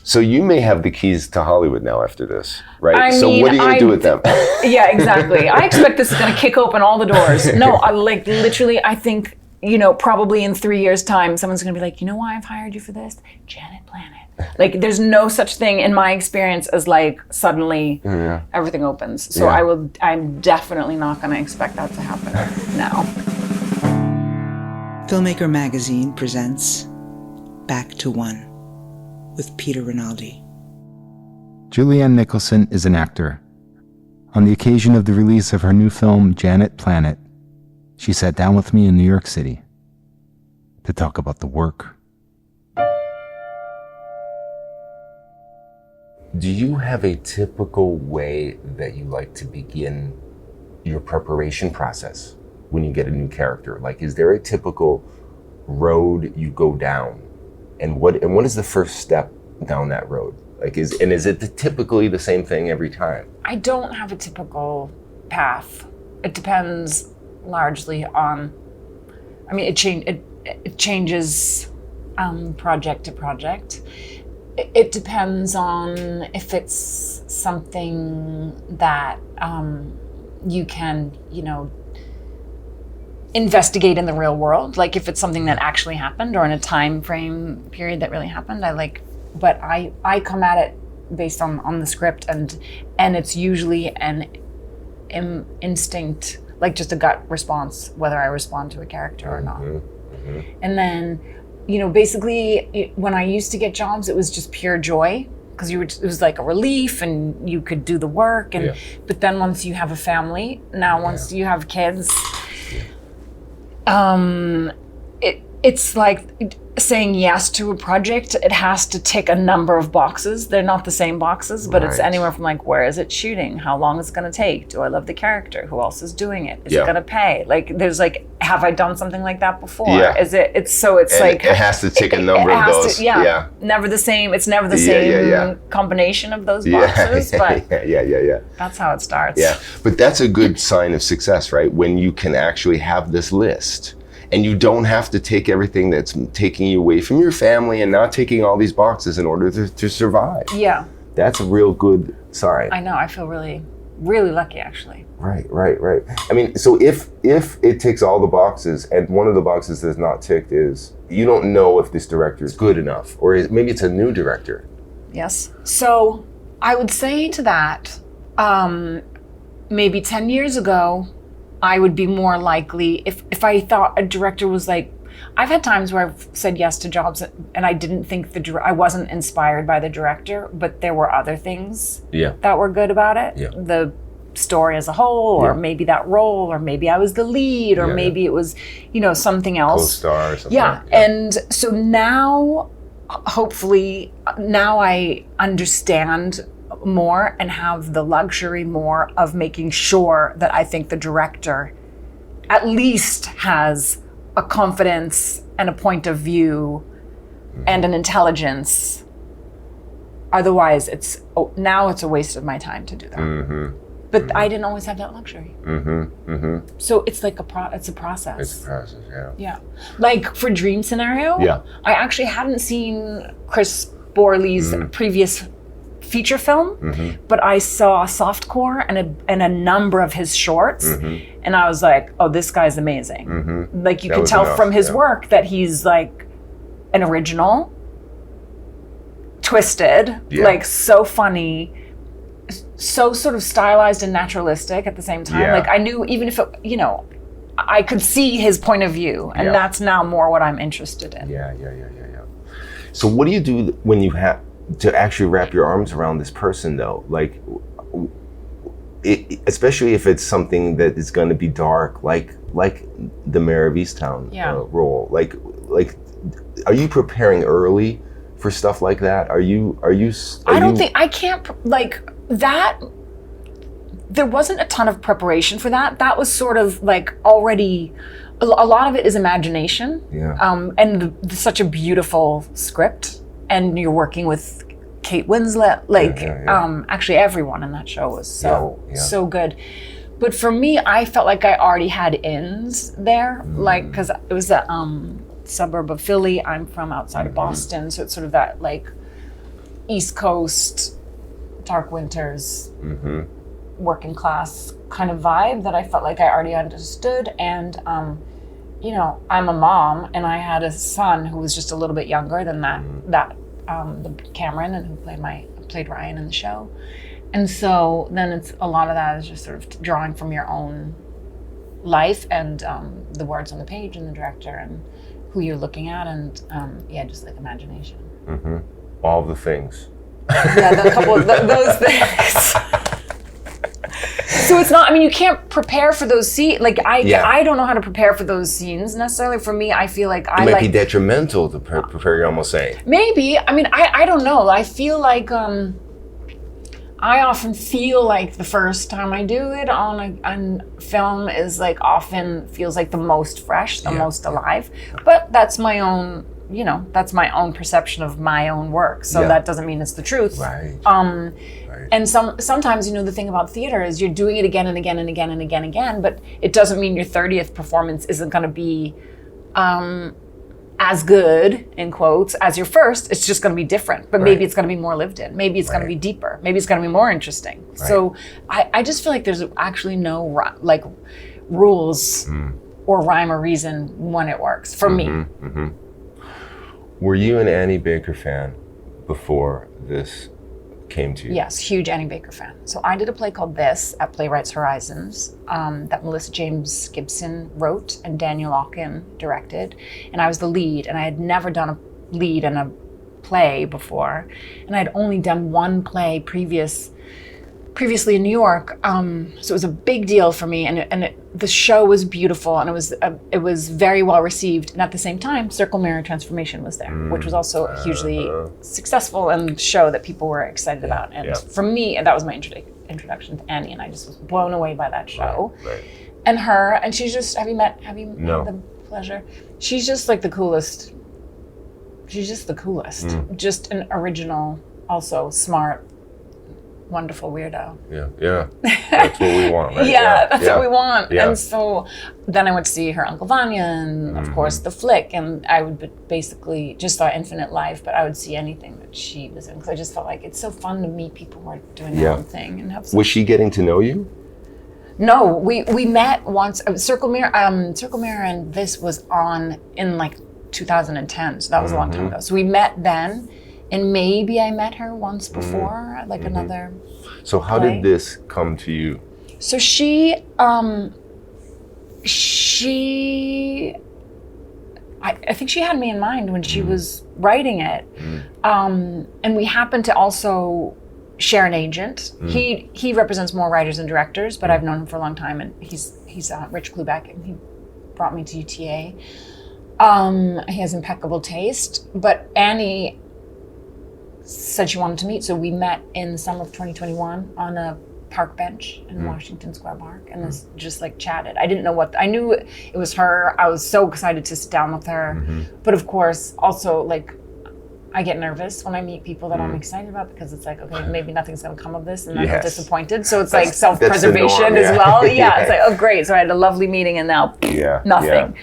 So you may have the keys to Hollywood now after this, right? I So mean, what are you going to do with them? Yeah, exactly. I expect this is going to kick open all the doors. No, literally, I think, probably in 3 years' time, someone's going to be like, you know why I've hired you for this? Janet Planet. Like, there's no such thing in my experience as like suddenly everything opens. So I'm definitely not going to expect that to happen now. Filmmaker Magazine presents Back to One with Peter Rinaldi. Julianne Nicholson is an actor. On the occasion of the release of her new film, Janet Planet, she sat down with me in New York City to talk about the work. Do you have a typical way that you like to begin your preparation process when you get a new character? Like, is there a typical road you go down? And what is the first step down that road? Like, is it typically the same thing every time? I don't have a typical path. It depends largely on, it changes project to project. It depends on if it's something that you can, investigate in the real world. Like if it's something that actually happened or in a time frame period that really happened, but I come at it based on the script and it's usually an instinct, like just a gut response, whether I respond to a character or not. Mm-hmm. And then, basically when I used to get jobs, it was just pure joy because it was like a relief and you could do the work. But then once you have a family, once you have kids, it's like saying yes to a project. It has to tick a number of boxes. They're not the same boxes, but it's anywhere from like, where is it shooting? How long is it going to take? Do I love the character? Who else is doing it? Is it going to pay? Like, there's like, have I done something like that before? Yeah. It has to tick a number of those. Never the same. It's never the same combination of those boxes, but that's how it starts. Yeah, but that's a good sign of success, right? When you can actually have this list. And you don't have to take everything that's taking you away from your family and not taking all these boxes in order to survive. Yeah. That's a real good sign. I know. I feel really, really lucky, actually. Right. I mean, so if it ticks all the boxes and one of the boxes that's not ticked is you don't know if this director is good enough, or maybe it's a new director. Yes. So I would say to that, maybe 10 years ago, I would be more likely if I thought a director was like, I've had times where I've said yes to jobs and I didn't think I wasn't inspired by the director, but there were other things that were good about it. Yeah. The story as a whole, or maybe that role, or maybe I was the lead, or maybe it was, something else. Co-star or something. Yeah. And so now, hopefully, I understand more and have the luxury more of making sure that I think the director at least has a confidence and a point of view and an intelligence. Otherwise, now it's a waste of my time to do that. Mm-hmm. But I didn't always have that luxury. Mm-hmm. Mm-hmm. So it's like it's a process. It's a process, yeah. Yeah. Like for Dream Scenario, I actually hadn't seen Chris Borley's previous feature film, but I saw softcore and a number of his shorts, and I was like, oh, this guy's amazing. Like you can tell from his work that he's like an original, twisted, like so funny, so sort of stylized and naturalistic at the same time. Like I knew even if it, I could see his point of view, and that's now more what I'm interested in. Yeah. So what do you do when you have to actually wrap your arms around this person, though? Like, especially if it's something that is going to be dark, like the Mare of Easttown role. Like, are you preparing early for stuff like that? I can't like that. There wasn't a ton of preparation for that. That was sort of like already. A lot of it is imagination. Yeah. And such a beautiful script. And you're working with Kate Winslet, actually everyone in that show was so good. But for me, I felt like I already had ins there, like, cause it was a suburb of Philly. I'm from outside of Boston. So it's sort of that like East Coast, dark winters, working class kind of vibe that I felt like I already understood. And, you know, I'm a mom, and I had a son who was just a little bit younger than the Cameron, and who played Ryan in the show. And so then it's a lot of that is just sort of drawing from your own life and the words on the page and the director and who you're looking at, and just like imagination. All the things. Yeah, a couple of those things. So it's not, I mean, you can't prepare for those scenes. Like, I don't know how to prepare for those scenes necessarily. For me, I feel like it might be detrimental to prepare, you're almost saying. Maybe. I mean, I don't know. I feel like, I often feel like the first time I do it on film is like often feels like the most fresh, the most alive. But that's my own, you know, that's my own perception of my own work. So that doesn't mean it's the truth. Right. And sometimes, you know, the thing about theater is you're doing it again and again and again and again and again, but it doesn't mean your 30th performance isn't going to be as good, in quotes, as your first. It's just going to be different, but maybe it's going to be more lived in. Maybe it's going to be deeper. Maybe it's going to be more interesting. Right. So I just feel like there's actually no like rules or rhyme or reason when it works for me. Were you an Annie Baker fan before this came to you? Yes, huge Annie Baker fan. So I did a play called This at Playwrights Horizons that Melissa James Gibson wrote and Daniel Aukin directed. And I was the lead, and I had never done a lead in a play before. And I had only done one play previously in New York. So it was a big deal for me, and the show was beautiful, and it was very well received. And at the same time, Circle, Mirror, Transformation was there, which was also a hugely successful and show that people were excited about. And for me, that was my introduction to Annie, and I just was blown away by that show. Right. And she's just, have you met the pleasure? She's just like the coolest. She's just the coolest. Just an original, also smart, wonderful weirdo. Yeah. That's what we want, right? That's what we want. Yeah. And so then I went to see her Uncle Vanya and of course The Flick, and I would basically just saw Infinite Life, but I would see anything that she was in, because I just felt like it's so fun to meet people who are doing their own thing and have some. Was she getting to know you? No, we met once. Circle Mirror and This was on in like 2010, so that was a long time ago. So we met then. And maybe I met her once before, like another. So how did this come to you? So I think she had me in mind when she was writing it. And we happened to also share an agent. He represents more writers and directors, but I've known him for a long time, and he's Rich Klubeck, and he brought me to UTA. He has impeccable taste, but Annie said she wanted to meet, so we met in the summer of 2021 on a park bench in Washington Square Park, and just like chatted. I didn't know I knew it was her. I was so excited to sit down with her, but of course also like I get nervous when I meet people that I'm excited about, because it's like, okay, maybe nothing's going to come of this, and then I'm disappointed. So it's like self-preservation as well. It's like, oh great, so I had a lovely meeting and now nothing.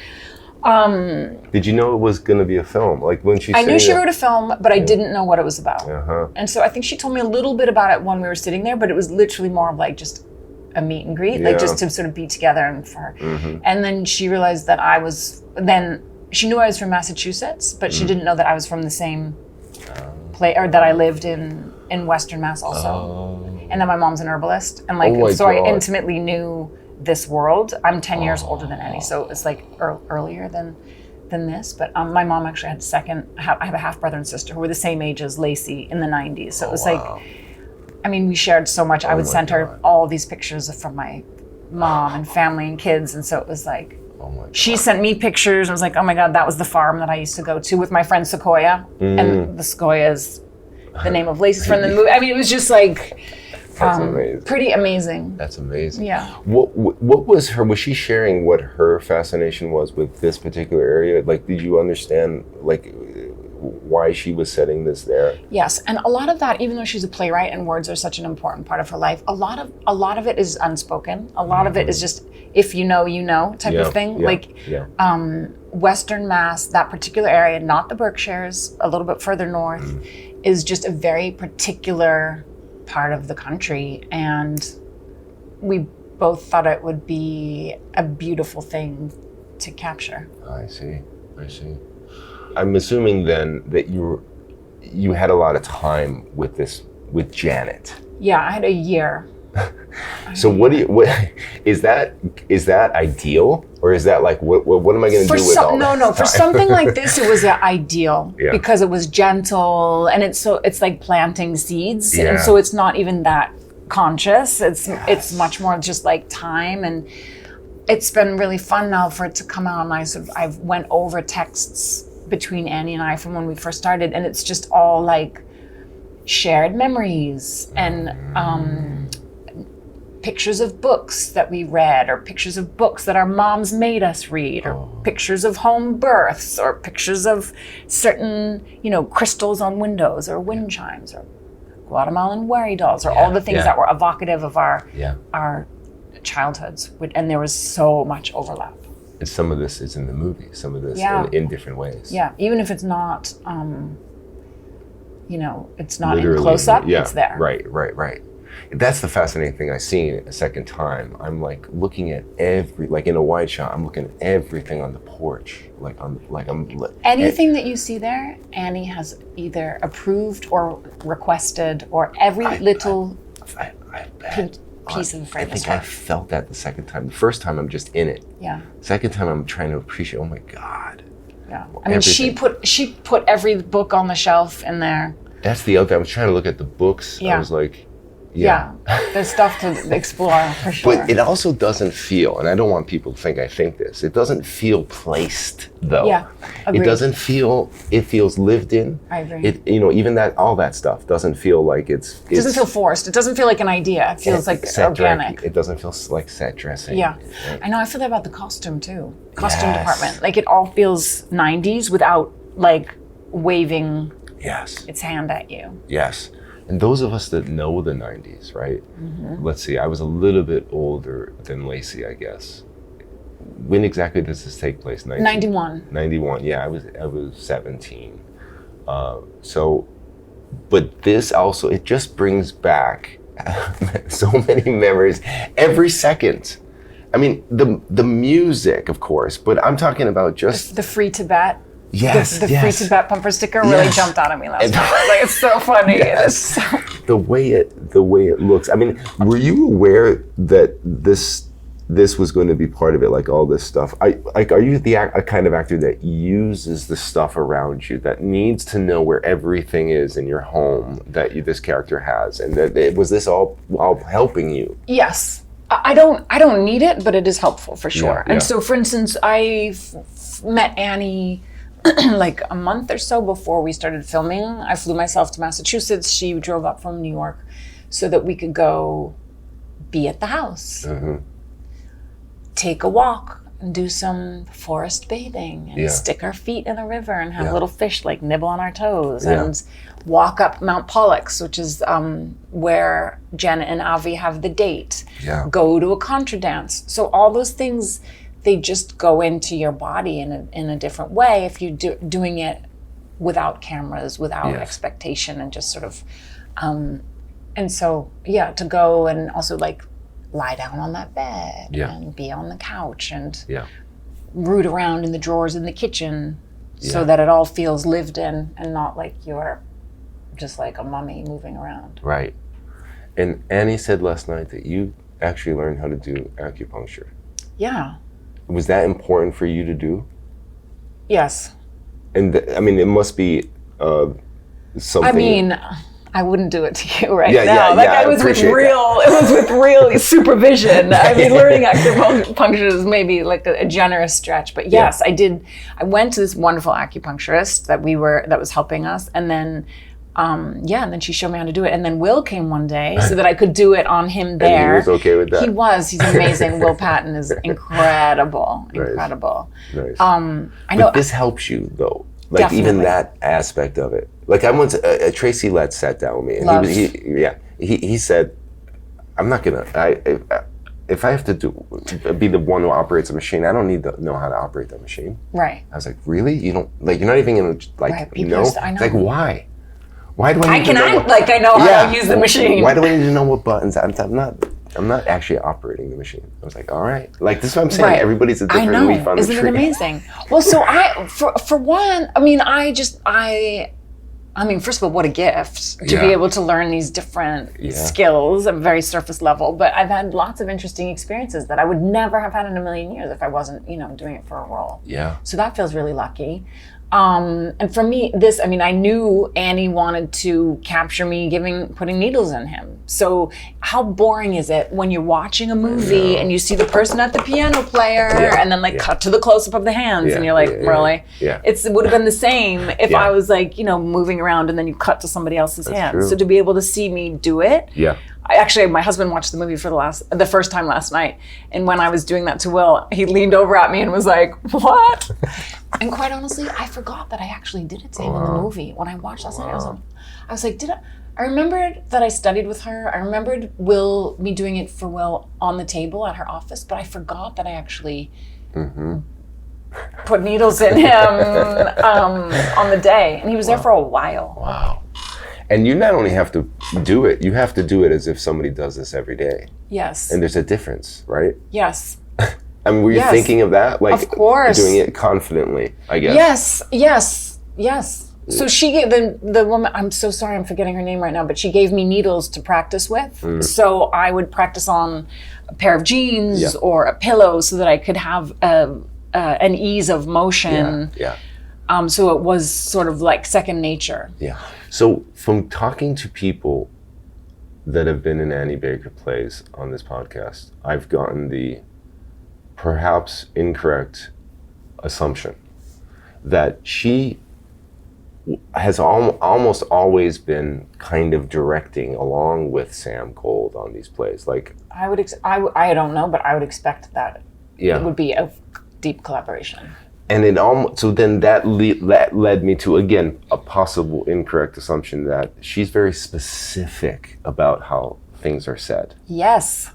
Did you know it was going to be a film? Like when I knew she wrote a film, but I didn't know what it was about. And so I think she told me a little bit about it when we were sitting there, but it was literally more of like just a meet and greet, like just to sort of be together and for her. And then she realized that she knew I was from Massachusetts, but she didn't know that I was from the same place, or that I lived in Western Mass also. And then my mom's an herbalist, and like I intimately knew this world. I'm 10 years older than Annie, so it's like earlier than this. But my mom actually had I have a half brother and sister who were the same age as Lacey in the 90s. So it was like, I mean, we shared so much. I would send her all these pictures from my mom and family and kids, and so it was like, she sent me pictures and was like, oh my God, that was the farm that I used to go to with my friend Sequoia, and the Sequoia is the name of Lacey's friend in the movie. I mean, it was just like, that's amazing. Pretty amazing. That's amazing. Yeah. What was she sharing what her fascination was with this particular area? Like, did you understand, like, why she was setting this there? Yes, and a lot of that, even though she's a playwright and words are such an important part of her life, a lot of it is unspoken. A lot of it is just if you know type of thing. Western Mass, that particular area, not the Berkshires, a little bit further north, is just a very particular part of the country, and we both thought it would be a beautiful thing to capture. I see. I'm assuming then that you had a lot of time with Janet. Yeah, I had a year. So what is that ideal, or is that like what am I going to do with all that? No, for something like this it was ideal because it was gentle, and it's like planting seeds, and so it's not even that conscious. It's much more just like time, and it's been really fun now for it to come out. And I went over texts between Annie and I from when we first started, and it's just all like shared memories and pictures of books that we read, or pictures of books that our moms made us read, or pictures of home births, or pictures of certain, crystals on windows, or wind chimes, or Guatemalan worry dolls, or all the things that were evocative of our childhoods. And there was so much overlap. And some of this is in the movie, some of this in different ways. Yeah, even if it's not, it's not Literally, in close up, it's there. Right. That's the fascinating thing I seen a second time. I'm like looking at like in a wide shot, I'm looking at everything on the porch. Anything that you see there, Annie has either approved or requested, or every little piece of frame. I think I felt that the second time. The first time I'm just in it. Yeah. Second time I'm trying to appreciate, oh my God. Yeah. I mean, she put every book on the shelf in there. That's the other thing. I was trying to look at the books. I was like, there's stuff to explore for sure. But it also doesn't feel, and I don't want people to think I think this, it doesn't feel placed though. Yeah, agreed. It doesn't feel, it feels lived in. I agree. It, even all that stuff doesn't feel like it doesn't feel forced. It doesn't feel like an idea. It feels like organic. It doesn't feel like set dressing. Yeah, right? I know. I feel that about the costume too. Costume department. Like it all feels 90s without like waving its hand at you. Yes. And those of us that know the 90s, right? Mm-hmm. Let's see, I was a little bit older than Lacey, I guess. When exactly does this take place? 91. 91, yeah, I was 17. But this also, it just brings back so many memories every second. I mean, the music, of course, but I'm talking about just... The Free Tibet. Yes, the Free Tibet bumper sticker really jumped out at me last night. Like, it's so funny. Yes. The way it looks. I mean, were you aware that this was going to be part of it? Like all this stuff. Are you a kind of actor that uses the stuff around you, that needs to know where everything is in your home that this character has, and was this all helping you? Yes. I don't need it, but it is helpful for sure. And so, for instance, I met Annie like a month or so before we started filming. I flew myself to Massachusetts. She drove up from New York so that we could go be at the house, take a walk and do some forest bathing and stick our feet in a river and have little fish like nibble on our toes and walk up Mount Pollux, which is where Janet and Avi have the date, go to a contra dance. So all those things, they just go into your body in a different way if you're doing it without cameras, without expectation, and just sort of, and so, to go and also like lie down on that bed and be on the couch and root around in the drawers in the kitchen so that it all feels lived in and not like you're just like a mummy moving around. Right. And Annie said last night that you actually learned how to do acupuncture. Yeah. Was that important for you to do? Yes. And I mean, it must be something. I mean, I wouldn't do it to you right now. It was with real supervision. I mean, learning acupuncture is maybe like a generous stretch, but yes, I did. I went to this wonderful acupuncturist that was helping us, and then. And then she showed me how to do it. And then Will came one day so that I could do it on him there. And he was okay with that? He was. He's amazing. Will Patton is incredible. Incredible. Nice. I know. But this helps you, though. Like even Definitely. that aspect of it. Like I once, Tracy Letts sat down with me, and Love. he said, "I'm not gonna. If I have to be the one who operates a machine, I don't need to know how to operate that machine." Right. I was like, "Really? You don't like? You're not even gonna like Right. People know? I know. It's like why? Why do I? I Need can to know act like I know how to use the machine. Why do I need to know what buttons? I'm not actually operating the machine." I was like, "All right, like this is what I'm saying. Right. Everybody's a I different know. leaf on the Isn't tree." it amazing? Well, so for one, I mean, first of all, what a gift to be able to learn these different skills at a very surface level. But I've had lots of interesting experiences that I would never have had in a million years if I wasn't, doing it for a role. Yeah. So that feels really lucky. And for me, I knew Annie wanted to capture me putting needles in him. So how boring is it when you're watching a movie and you see the person at the piano player and then cut to the close-up of the hands and you're like, really? Yeah. It would have been the same if I was like, moving around and then you cut to somebody else's hands. true. So to be able to see me do it. Yeah. My husband watched the movie for the first time last night. And when I was doing that to Will, he leaned over at me and was like, "What?" And quite honestly, I forgot that I actually did it to him in the movie. When I watched last night, I was like, I remembered that I studied with her. I remembered me doing it for Will on the table at her office, but I forgot that I actually put needles in him on the day. And he was there for a while. Wow. And you not only have to do it, you have to do it as if somebody does this every day. Yes. And there's a difference, right? Yes. I mean, were you thinking of that? Like, of course. Doing it confidently, I guess. Yes. So she gave the woman, I'm so sorry, I'm forgetting her name right now, but she gave me needles to practice with. So I would practice on a pair of jeans or a pillow so that I could have an ease of motion. Yeah. So it was sort of like second nature. Yeah. So from talking to people that have been in Annie Baker plays on this podcast, I've gotten the perhaps incorrect assumption that she has almost always been kind of directing along with Sam Gold on these plays. Like I don't know, but I would expect that it would be a deep collaboration. And it so then that led me to, again, a possible incorrect assumption that she's very specific about how things are said. Yes.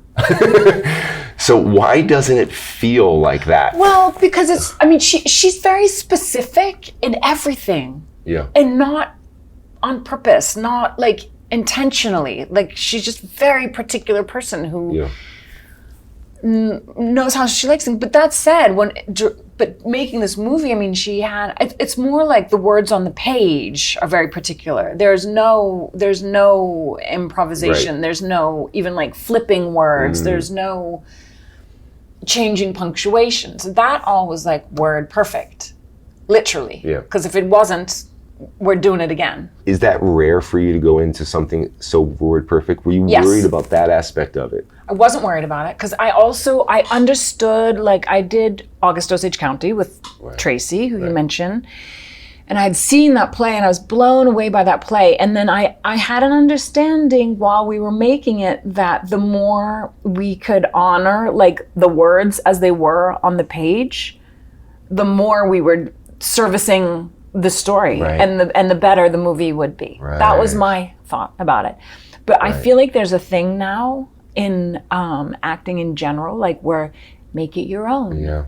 So why doesn't it feel like that? Well, because she's very specific in everything. Yeah. And not on purpose, not like intentionally. Like she's just a very particular person who knows how she likes things. But that said, but making this movie, it's more like the words on the page are very particular. There's no improvisation. Right. There's no even like flipping words. There's no changing punctuation. So that all was like word perfect, literally. Yeah. Because if it wasn't, we're doing it again. Is that rare for you to go into something so word perfect? Were you worried about that aspect of it? I wasn't worried about it because I understood, like I did August Osage County with Tracy, who you mentioned, and I had seen that play and I was blown away by that play. And then I had an understanding while we were making it that the more we could honor like the words as they were on the page, the more we were servicing the story and the better the movie would be. Right. That was my thought about it. But I feel like there's a thing now in acting in general, like where make it your own. Yeah.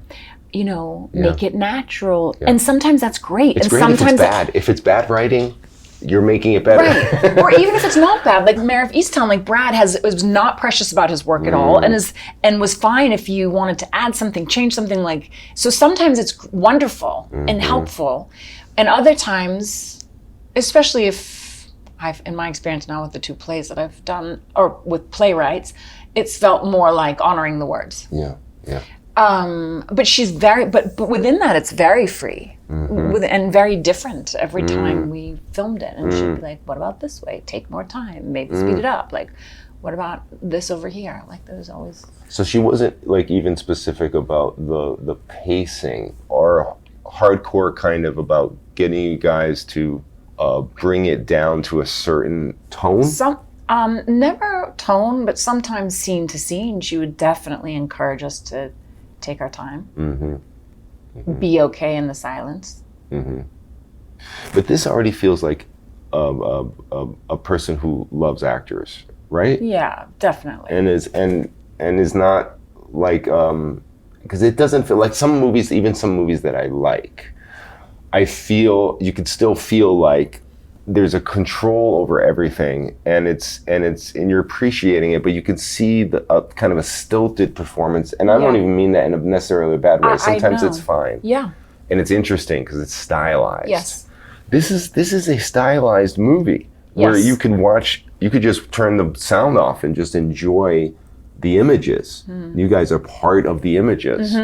Make it natural. Yeah. And sometimes that's great. It's and great sometimes if it's bad. If it's bad writing, you're making it better. Right. Or even if it's not bad, like Mare of Easttown, like Brad was not precious about his work at all and was fine if you wanted to add something, change something, like, so sometimes it's wonderful and helpful. And other times, especially if in my experience now with the two plays that I've done, or with playwrights, it's felt more like honoring the words. Yeah. But she's but within that, it's very free and very different every time we filmed it. And she'd be like, "What about this way? Take more time, maybe speed it up. Like, what about this over here?" Like, there's always. So she wasn't like even specific about the pacing or hardcore kind of about getting you guys to bring it down to a certain tone? Never tone, but sometimes scene to scene, she would definitely encourage us to take our time. Be okay in the silence. But this already feels like a person who loves actors, right? Yeah, definitely. And is not like, because it doesn't feel like some movies, even some movies that I like, I feel you could still feel like there's a control over everything, and you're appreciating it, but you can see the kind of a stilted performance. And I don't even mean that in a necessarily bad way. Sometimes it's fine. Yeah. And it's interesting because it's stylized. Yes. This is a stylized movie where Yes. you could just turn the sound off and just enjoy the images. You guys are part of the images.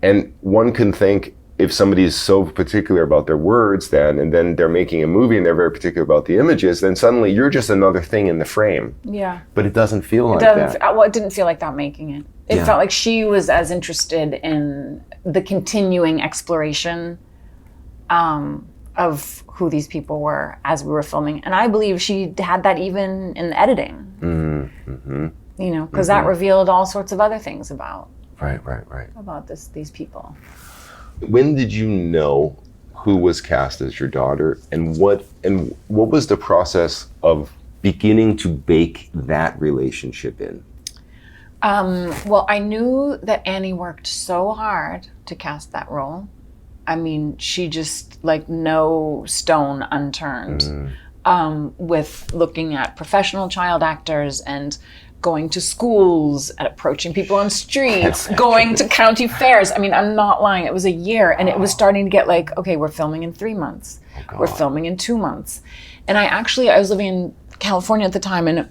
And one can think, if somebody is so particular about their words and then they're making a movie and they're very particular about the images, then suddenly you're just another thing in the frame. Yeah. But it doesn't feel like Doesn't, that. well, it didn't feel like that making it. It Yeah. felt like she was as interested in the continuing exploration of who these people were as we were filming. And I believe she had that even in the editing. You know, because that revealed all sorts of other things about Right. these people. When did you know who was cast as your daughter, and what was the process of beginning to bake that relationship in? Well, I knew that Annie worked so hard to cast that role. I mean, she just, like, no stone unturned with looking at professional child actors and going to schools and approaching people on streets, going to county fairs. I mean, I'm not lying. It was a year, and it was starting to get like, okay, we're filming in 3 months. We're filming in 2 months. And I was living in California at the time, and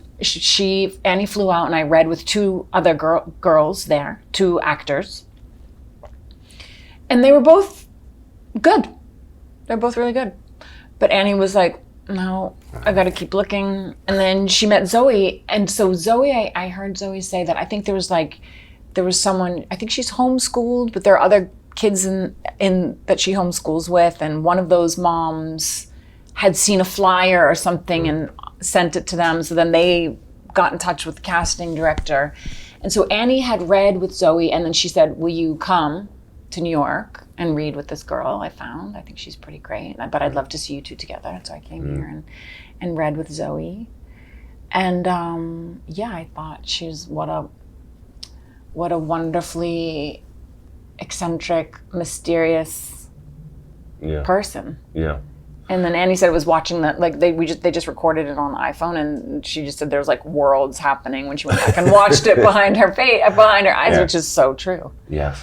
Annie flew out, and I read with 2 other girls there, 2 actors. And they were both good. They're both really good. But Annie was like, no, I got to keep looking. And then she met Zoe. And so Zoe, I heard Zoe say that I think there was someone, I think she's homeschooled, but there are other kids in that she homeschools with. And one of those moms had seen a flyer or something and sent it to them. So then they got in touch with the casting director. And so Annie had read with Zoe, and then she said, will you come to New York and read with this girl I found? I think she's pretty great, but I'd love to see you 2 together. So I came here and read with Zoe. And I thought she's what a wonderfully eccentric, mysterious person. Yeah. And then Annie said it was watching that, like they just recorded it on the iPhone, and she just said there was like worlds happening when she went back and watched it behind her eyes, which is so true. Yeah.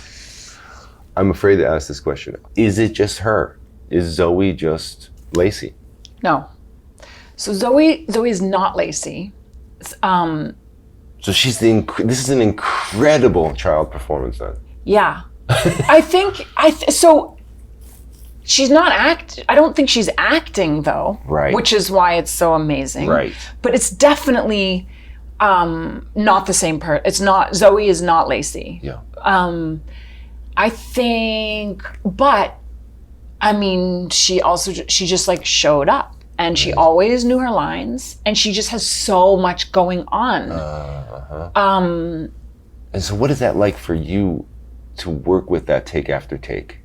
I'm afraid to ask this question. Is it just her? Is Zoe just Lacey? No. So Zoe is not Lacey. So she's this is an incredible child performance then. Yeah. So she's not I don't think she's acting though. Right. Which is why it's so amazing. Right. But it's definitely not the same Zoe is not Lacey. Yeah. I think, but I mean, she just like showed up, and she always knew her lines, and she just has so much going on. And so what is that like for you to work with that take after take?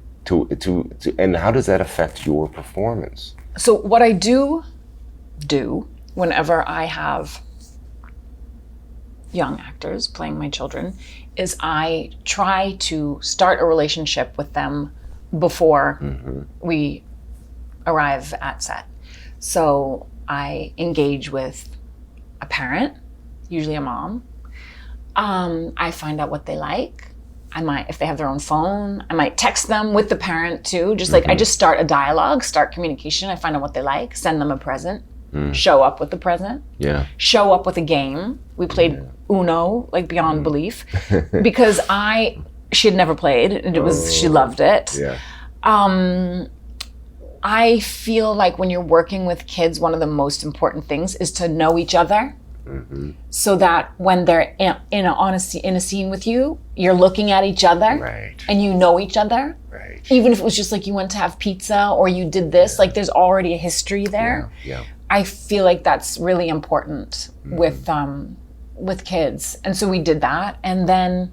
And how does that affect your performance? So what I do whenever I have young actors playing my children is I try to start a relationship with them before we arrive at set. So I engage with a parent, usually a mom. I find out what they like. If they have their own phone, I might text them with the parent too. Just like I just start a dialogue, start communication. I find out what they like, send them a present, show up with the present, show up with a game. We played Uno, like beyond belief, because she had never played, and she loved it. Yeah. I feel like when you're working with kids, one of the most important things is to know each other, so that when they're in a scene with you, you're looking at each other, and you know each other. Right. Even if it was just like you went to have pizza or you did this, like there's already a history there. Yeah. I feel like that's really important with kids. And so we did that. And then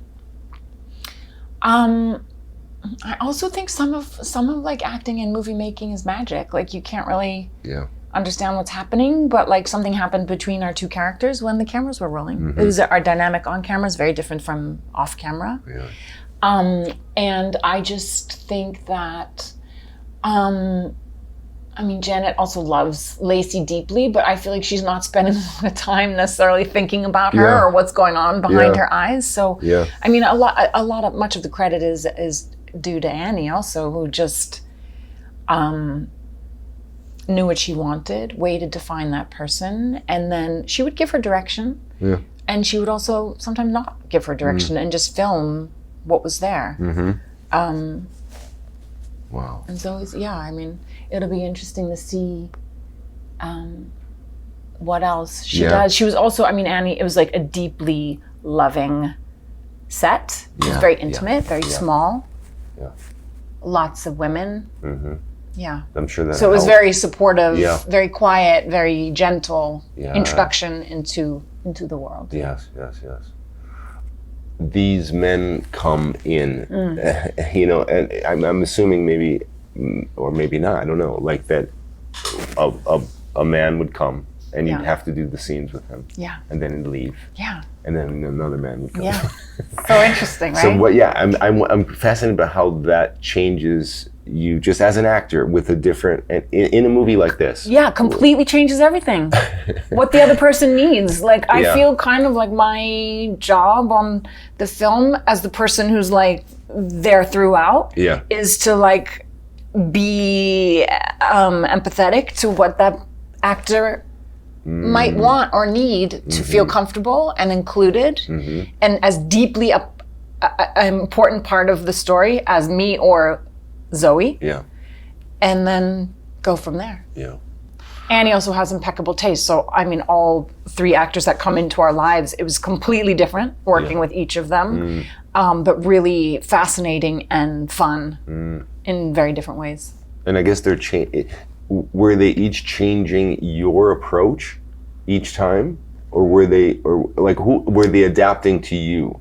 I also think some of like acting and movie making is magic. Like you can't really understand what's happening, but like something happened between our two characters when the cameras were rolling. Mm-hmm. It was our dynamic on camera is very different from off camera. Really? And I just think that, I mean, Janet also loves Lacey deeply, but I feel like she's not spending a lot of time necessarily thinking about her or what's going on behind her eyes. So, I mean, much of the credit is due to Annie also, who just knew what she wanted, waited to find that person, and then she would give her direction. Yeah. And she would also sometimes not give her direction and just film what was there. Mm-hmm. Wow. And so, I mean, it'll be interesting to see what else she does. She was also, I mean, Annie, it was like a deeply loving set. It was very intimate, very small. Yeah. Lots of women. Mm-hmm. Yeah. I'm sure that so it was very supportive, very quiet, very gentle introduction into the world. Yes. These men come in, you know, and I'm assuming maybe, or maybe not, I don't know, like that a man would come and you'd have to do the scenes with him. Yeah. And then he'd leave. Yeah. And then another man would come. Yeah. So interesting, right? So I'm fascinated by how that changes you just as an actor with a different, in a movie like this. Yeah, completely changes everything. What the other person needs. Like, I feel kind of like my job on the film as the person who's like there throughout is to like be empathetic to what that actor might want or need to feel comfortable and included and as deeply an important part of the story as me or Zoe. Yeah. And then go from there. Yeah. Annie also has impeccable taste. So, I mean, all three actors that come into our lives, it was completely different working with each of them, but really fascinating and fun in very different ways. And I guess were they each changing your approach each time? Or were they adapting to you?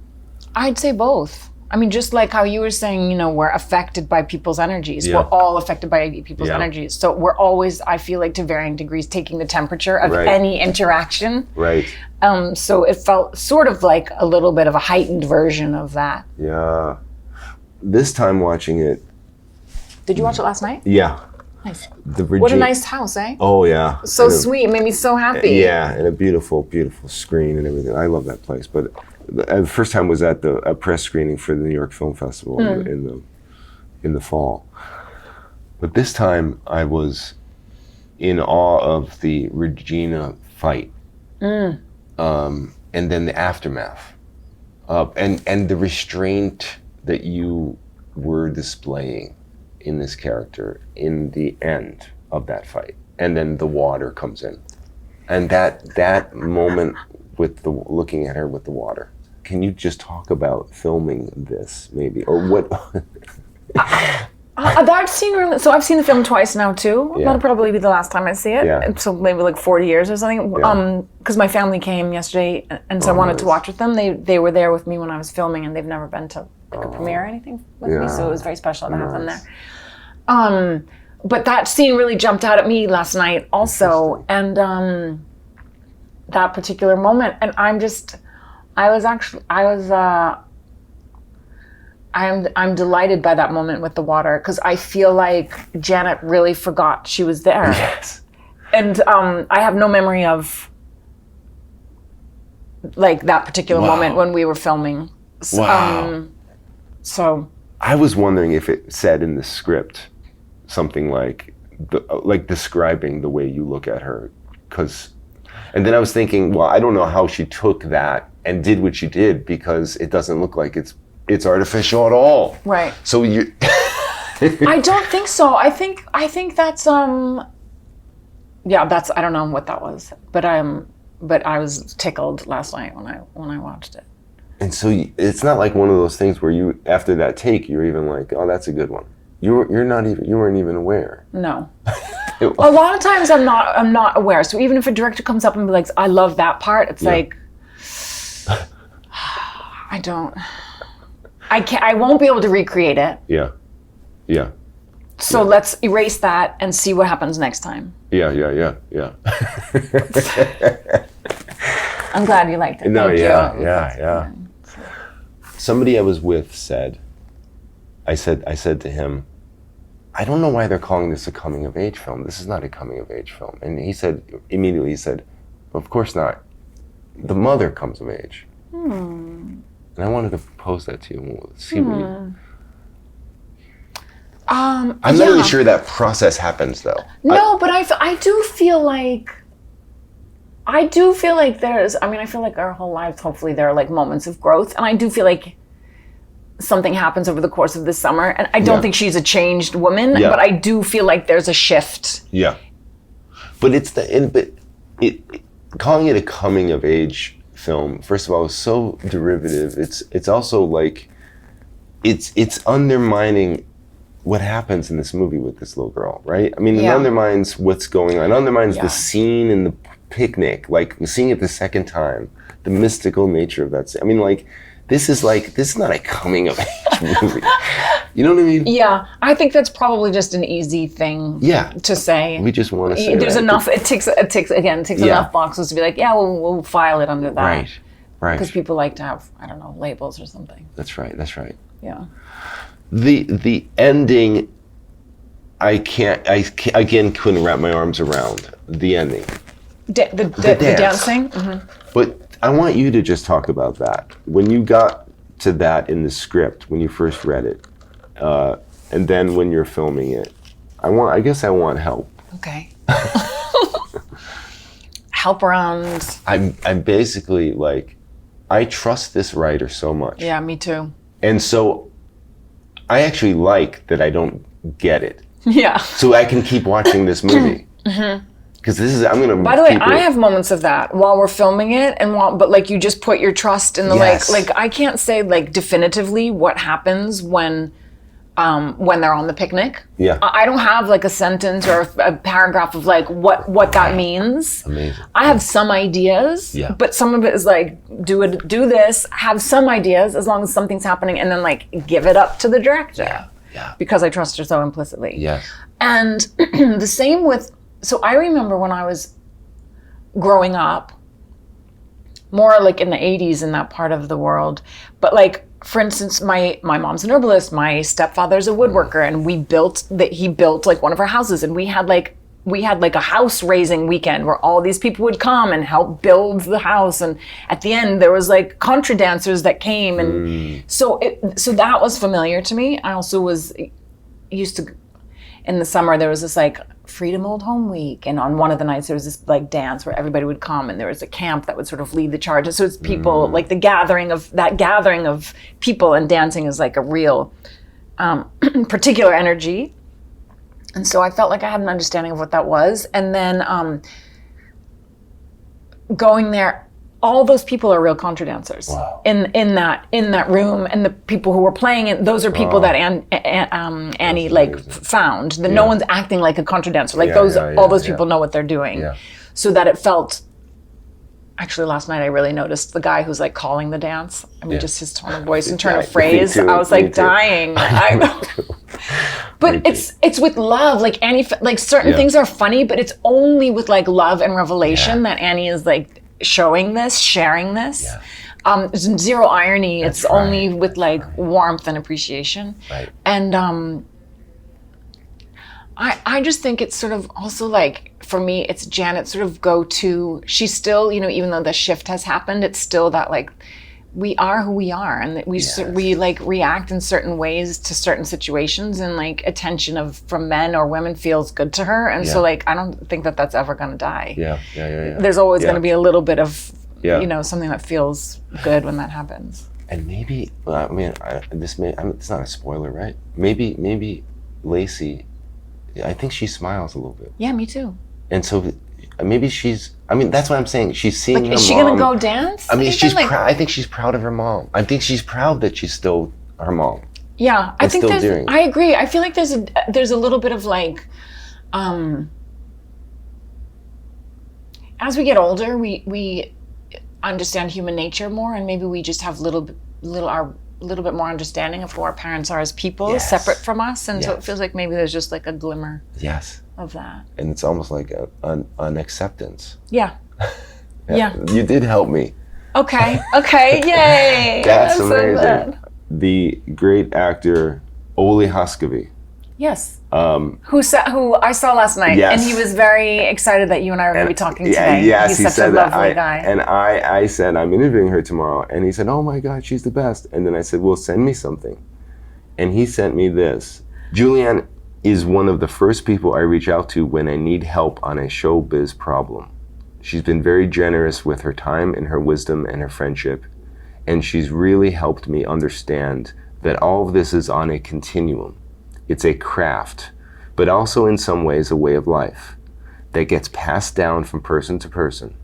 I'd say both. I mean, just like how you were saying, you know, we're affected by people's energies. Yeah. We're all affected by people's energies. So we're always, I feel like, to varying degrees, taking the temperature of any interaction. Right. So it felt sort of like a little bit of a heightened version of that. Yeah. This time watching it. Did you watch it last night? Yeah. Nice. What a nice house, eh? Oh, yeah. So sweet. It made me so happy. Yeah, and a beautiful, beautiful screen and everything. I love that place. But the first time was at a press screening for the New York Film Festival in the fall. But this time I was in awe of the Regina fight, and then the aftermath, and the restraint that you were displaying in this character in the end of that fight, and then the water comes in, and that moment with the looking at her with the water. Can you just talk about filming this, maybe, or what? That scene really. So I've seen the film twice now too. Yeah. That'll probably be the last time I see it. Yeah. So maybe like 40 years or something. Because my family came yesterday, and so I wanted to watch with them. They were there with me when I was filming, and they've never been to like a premiere or anything with me. So it was very special to have them there. But that scene really jumped out at me last night also, and that particular moment, and I'm delighted by that moment with the water, because I feel like Janet really forgot she was there. Yes. And I have no memory of like that particular moment when we were filming. Wow. So I was wondering if it said in the script something like describing the way you look at her, and then I was thinking, well, I don't know how she took that and did what she did, because it doesn't look like it's artificial at all. Right. So you I don't think so. I think that's that's, I don't know what that was, but I was tickled last night when I watched it. And so it's not like one of those things where you, after that take, you're even like, oh, that's a good one. You weren't even aware. No. A lot of times I'm not aware. So even if a director comes up and be like, I love that part, it's like, I don't. I won't be able to recreate it. Yeah. Yeah. So let's erase that and see what happens next time. Yeah. I'm glad you liked it. No, Thank you. yeah. Somebody I was with said, I said to him, I don't know why they're calling this a coming of age film. This is not a coming of age film. And he said, of course not. The mother comes of age. And I wanted to pose that to you and we'll see what you... I'm not really sure that process happens though. No, but I do feel like there's, I feel like our whole lives, hopefully there are like moments of growth. And I do feel like something happens over the course of this summer. And I don't think she's a changed woman, but I do feel like there's a shift. Yeah. But calling it a coming of age film, first of all, is so derivative. It's also like, it's undermining what happens in this movie with this little girl, right? I mean, it undermines what's going on. It undermines the scene in the picnic, like seeing it the second time, the mystical nature of that scene. I mean, this is not a coming of age movie. You know what I mean? Yeah, I think that's probably just an easy thing to say. We just want to say there's enough. It takes enough boxes to be like, we'll file it under that. Right. Because people like to have, I don't know, labels or something. That's right. Yeah. The ending, I again couldn't wrap my arms around the ending. The dancing? Mm-hmm. But I want you to just talk about that. When you got to that in the script, when you first read it, and then when you're filming it, I guess I want help. Okay. Help around. I'm basically like, I trust this writer so much. Yeah, me too. And so I actually like that I don't get it. Yeah. So I can keep watching this movie. Mm-hmm. Because I'm going to. By the way, I have moments of that while we're filming it, but like you just put your trust in the like I can't say like definitively what happens when they're on the picnic. Yeah. I don't have like a sentence or a paragraph of like what that means. Amazing. I have some ideas, but some of it is like do this, have some ideas as long as something's happening, and then like give it up to the director. Yeah. Because I trust her so implicitly. Yes. And the same with. So I remember when I was growing up, more like in the 80s in that part of the world, but like, for instance, my mom's an herbalist, my stepfather's a woodworker, and he built like one of our houses, and we had like a house raising weekend where all these people would come and help build the house, and at the end there was like contra dancers that came, and so that was familiar to me. I also used to, in the summer there was this like Freedom Old Home Week, and on one of the nights there was this like dance where everybody would come, and there was a camp that would sort of lead the charge. And so it's people like the gathering of people, and dancing is like a real particular energy. And so I felt like I had an understanding of what that was. And then going there, all those people are real contra dancers. Wow. in that room, and the people who were playing it, those are people that Annie like found. No one's acting like a contra dancer. Like all those people know what they're doing. Yeah. So that it felt. Actually, last night I really noticed the guy who's like calling the dance. I mean, just his tone of voice and turn of phrase. I was like dying. I know. But it's with love. Like Annie, like certain things are funny, but it's only with like love and revelation that Annie is like sharing this. There's zero irony. It's only with like warmth and appreciation. Right. And I just think it's sort of also like, for me, it's Janet's sort of go-to. She's still, even though the shift has happened, it's still that like, we are who we are, and that we like react in certain ways to certain situations, and like attention from men or women feels good to her. And so like, I don't think that that's ever going to die. Yeah. There's always going to be a little bit of, something that feels good when that happens. And maybe, it's not a spoiler, right? Maybe Lacey, I think she smiles a little bit. Yeah, me too. And so maybe that's what I'm saying. She's seeing her mom. Is she going to go dance? I mean, I think she's proud of her mom. I think she's proud that she's still her mom. Yeah, I think I agree. I feel like there's a little bit of like, as we get older, we understand human nature more, and maybe we just have little a little bit more understanding of who our parents are as people, Yes. separate from us. And so it Yes. feels like maybe there's just like a glimmer Yes. of that. And it's almost like an acceptance. Yeah. Yeah. You did help me. Okay. Yay. That's So amazing. good. The great actor Ole Huskavy. Yes. Who I saw last night, Yes. and he was very excited that you and I are going to be talking today. Yes, He's he such said a that. lovely guy. And I said, I'm interviewing her tomorrow. And he said, oh my God, she's the best. And then I said, well, send me something. And he sent me this. Julianne is one of the first people I reach out to when I need help on a showbiz problem. She's been very generous with her time and her wisdom and her friendship. And she's really helped me understand that all of this is on a continuum. It's a craft, but also in some ways a way of life that gets passed down from person to person.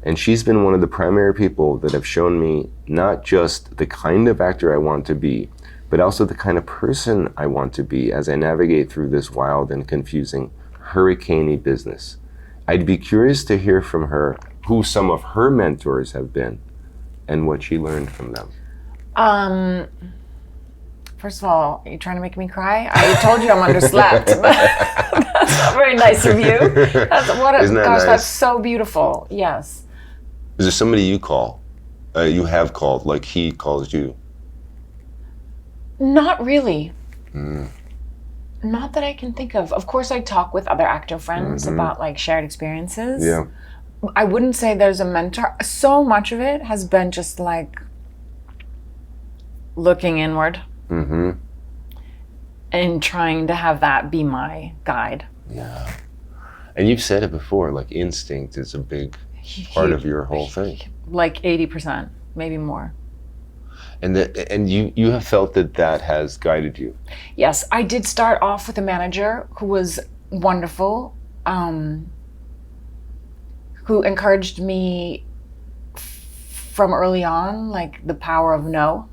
And she's been one of the primary people that have shown me not just the kind of actor I want to be, but also the kind of person I want to be as I navigate through this wild and confusing hurricane-y business. I'd be curious to hear from her who some of her mentors have been and what she learned from them. First of all, are you trying to make me cry? I told you I'm underslept, but that's not very nice of you. Isn't that nice? That's so beautiful. Yes. Is there somebody you call, you have called, like he calls you? Not really. Not that I can think of. Of course, I talk with other actor friends about like shared experiences. Yeah. I wouldn't say there's a mentor. So much of it has been just like looking inward and trying to have that be my guide. Yeah. And you've said it before, like instinct is a big part of your whole thing. Like 80%, maybe more. And you have felt that has guided you. Yes, I did start off with a manager who was wonderful, who encouraged me from early on, like the power of no.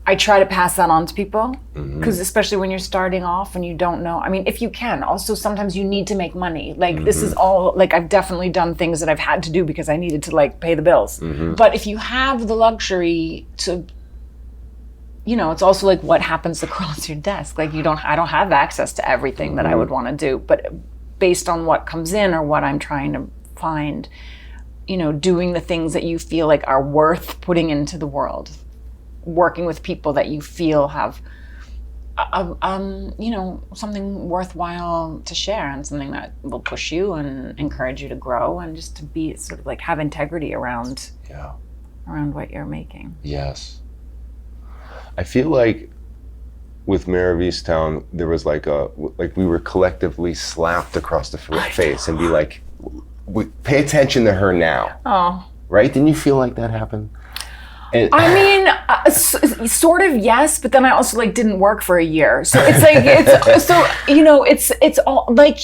I try to pass that on to people, because especially when you're starting off and you don't know. I mean, if you can. Also, sometimes you need to make money. Like this is all, like I've definitely done things that I've had to do because I needed to like pay the bills. But if you have the luxury to, you know, it's also like what happens across your desk. Like I don't have access to everything that I would want to do, but based on what comes in or what I'm trying to find, you know, doing the things that you feel like are worth putting into the world. Working with people that you feel have, you know, something worthwhile to share and something that will push you and encourage you to grow and just to be sort of like have integrity around what you're making. Yes. I feel like with Mare of Easttown, there was like we were collectively slapped across the face and be like, pay attention to her now. Oh. Right? Didn't you feel like that happened? And I mean, sort of yes, but then I also like didn't work for a year, so it's like it's so you know it's all like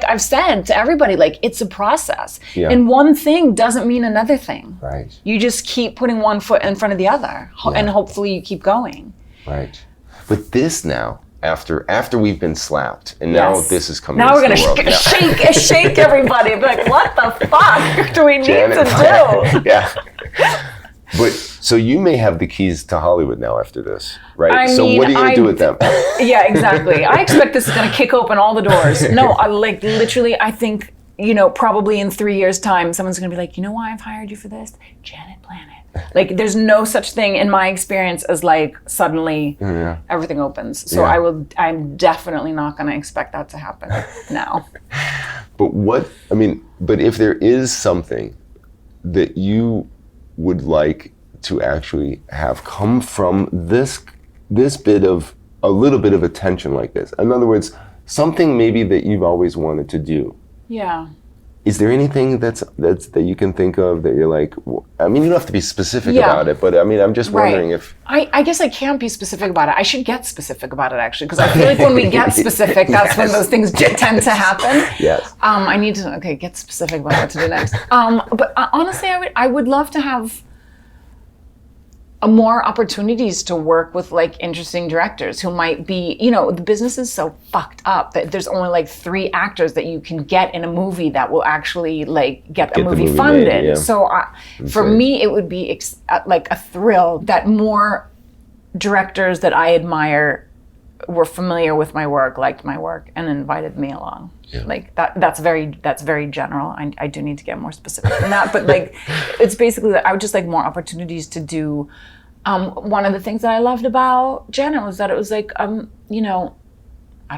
I've said to everybody, like it's a process, and one thing doesn't mean another thing. Right. You just keep putting one foot in front of the other, and hopefully you keep going. Right. But this now, after we've been slapped, and now this is coming. Now we're gonna shake everybody. Be like, what the fuck do we need to do? Yeah. But so you may have the keys to Hollywood now after this, right? I so mean, what are you gonna do with them? Yeah, exactly. I expect this is gonna kick open all the doors. No, like literally, I think, you know, probably in 3 years' time, someone's gonna be like, you know why I've hired you for this? Janet Planet. Like, there's no such thing in my experience as like suddenly everything opens. So I'm definitely not gonna expect that to happen now. But if there is something that you would like to actually have come from this bit of a little bit of attention like this. In other words, something maybe that you've always wanted to do. Yeah. Is there anything that you can think of that you're like, I mean, you don't have to be specific about it, but I mean, I'm just wondering if... I guess I can't be specific about it. I should get specific about it, actually, because I feel like when we get specific, that's when those things tend to happen. Yes. I need to, get specific about what to do next. But honestly, I would love to have more opportunities to work with like interesting directors who might be, you know, the business is so fucked up that there's only like 3 actors that you can get in a movie that will actually like get a movie funded. Made, So for me, it would be like a thrill that more directors that I admire were familiar with my work, liked my work, and invited me along. Yeah. Like that's very general. I do need to get more specific than that, but like it's basically that I would just like more opportunities to do. One of the things that I loved about Janet was that it was like I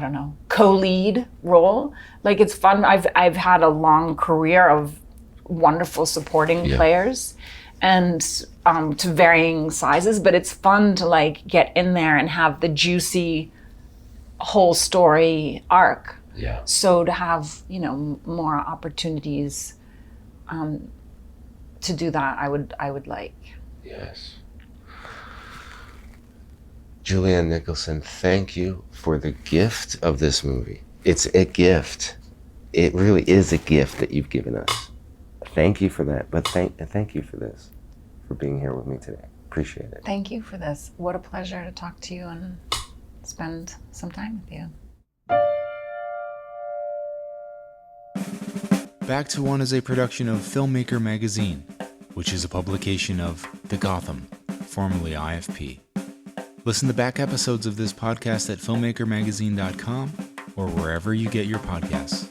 don't know, co-lead role. Like it's fun. I've had a long career of wonderful supporting players, and to varying sizes, but it's fun to like get in there and have the juicy whole story arc. Yeah. So to have, more opportunities to do that, I would like. Yes. Julianne Nicholson, thank you for the gift of this movie. It's a gift. It really is a gift that you've given us. Thank you for that, but thank you for this, for being here with me today. Appreciate it. Thank you for this. What a pleasure to talk to you and spend some time with you. Back to One is a production of Filmmaker Magazine, which is a publication of The Gotham, formerly IFP. Listen to back episodes of this podcast at filmmakermagazine.com or wherever you get your podcasts.